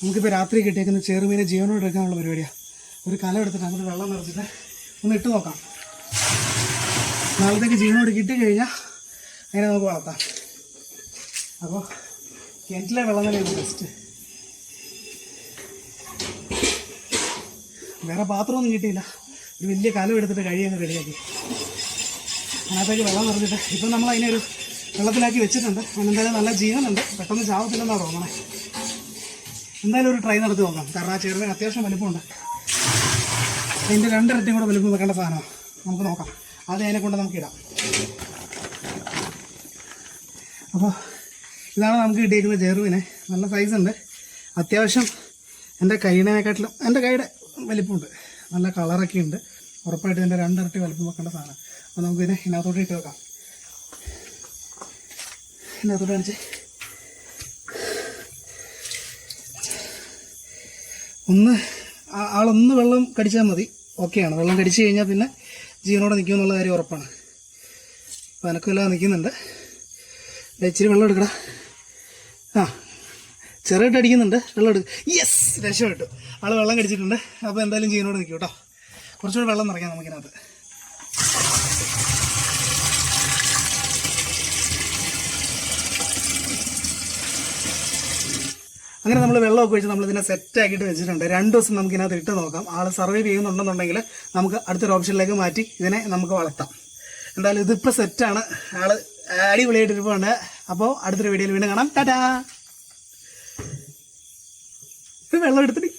നമുക്കിപ്പോൾ രാത്രി കിട്ടിയേക്കുന്ന ചെറുമീനെ ജീവനോട് എടുക്കാനുള്ള പരിപാടിയാണ്. ഒരു കലം എടുത്തിട്ട് അങ്ങോട്ട് വെള്ളം നിറച്ചിട്ട് ഒന്ന് ഇട്ട് നോക്കാം. നാളത്തേക്ക് ജീവനോട് കിട്ടിക്കഴിഞ്ഞാൽ അതിനെ നമുക്ക് വളർത്താം. അപ്പോൾ കിണറ്റിലെ വെള്ളം തന്നെയാണ് ബെസ്റ്റ്. വേറെ പാത്രമൊന്നും കിട്ടിയില്ല. ഒരു വലിയ കലം എടുത്തിട്ട് കഴിയൊക്കെ റെഡിയാക്കി അതിനകത്തേക്ക് വെള്ളം നിറഞ്ഞിട്ട് ഇപ്പം നമ്മൾ അതിനൊരു വെള്ളത്തിലാക്കി വെച്ചിട്ടുണ്ട്. അതിനെന്തായാലും നല്ല ജീവനുണ്ട്, പെട്ടെന്ന് ചാവത്തില്ലെന്നാണ് തോന്നണേ. എന്തായാലും ഒരു ട്രൈ നടത്തി നോക്കാം. കാരണം ആ ചെറുതിന് അത്യാവശ്യം വലിപ്പമുണ്ട്. അതിൻ്റെ 2 ഇരട്ടിയും കൂടെ വലിപ്പം വെക്കേണ്ട സാധനമാണ്. നമുക്ക് നോക്കാം. ആദ്യം അതിനെ കൊണ്ട് നമുക്ക് ഇടാം. അപ്പോൾ ഇതാണ് നമുക്ക് കിട്ടിയിരിക്കുന്ന ചെറുവിനെ. നല്ല സൈസുണ്ട്, അത്യാവശ്യം എൻ്റെ കൈയിനേക്കാട്ടിലും എൻ്റെ കൈയുടെ വലിപ്പമുണ്ട്, നല്ല കളറൊക്കെ ഉണ്ട്. ഉറപ്പായിട്ട് ഇതിൻ്റെ 2 ഇരട്ടി വലിപ്പം വെക്കേണ്ട സാധനം. അപ്പോൾ നമുക്കിതിനെ ഇതിനകത്തോട്ട് ഇട്ട് വെക്കാം. ഇതിനകത്തോട്ട് കാണിച്ച് ആളൊന്ന് വെള്ളം കടിച്ചാൽ മതി, ഓക്കെയാണ്. വെള്ളം കടിച്ചു കഴിഞ്ഞാൽ പിന്നെ ജീവനോടെ നിൽക്കുമെന്നുള്ള കാര്യം ഉറപ്പാണ്. അപ്പോൾ എനക്കെല്ലാം നിൽക്കുന്നുണ്ട്. ഇച്ചിരി വെള്ളം എടുക്കടാ. ചെറുതായിട്ട് അടിക്കുന്നുണ്ട്, വെള്ളം എടുക്കുക. യെസ്, രക്ഷപ്പെട്ടു. ആൾ വെള്ളം കടിച്ചിട്ടുണ്ട്. അപ്പോൾ എന്തായാലും ജീവനോട് നിൽക്കും കേട്ടോ. കുറച്ചുകൂടി വെള്ളം നിറയ്ക്കാം നമുക്കിനകത്ത്. അങ്ങനെ നമ്മൾ വെള്ളമൊക്കെ വെച്ച് നമ്മളിതിനെ സെറ്റാക്കിയിട്ട് വെച്ചിട്ടുണ്ട്. 2 ദിവസം നമുക്കിനകത്ത് ഇട്ട് നോക്കാം. ആൾ സർവൈവ് ചെയ്യുന്നുണ്ടെന്നുണ്ടെങ്കിൽ നമുക്ക് അടുത്തൊരു ഓപ്ഷനിലേക്ക് മാറ്റി ഇതിനെ നമുക്ക് വളർത്താം. എന്തായാലും ഇതിപ്പോൾ സെറ്റാണ്. ആൾ അടിപൊളിയായിട്ട് ഇരിപ്പുണ്ട്. അപ്പോൾ അടുത്തൊരു വീഡിയോയിൽ വീണ്ടും കാണാം. ടാറ്റാ. വെള്ളം എടുത്തിട്ട്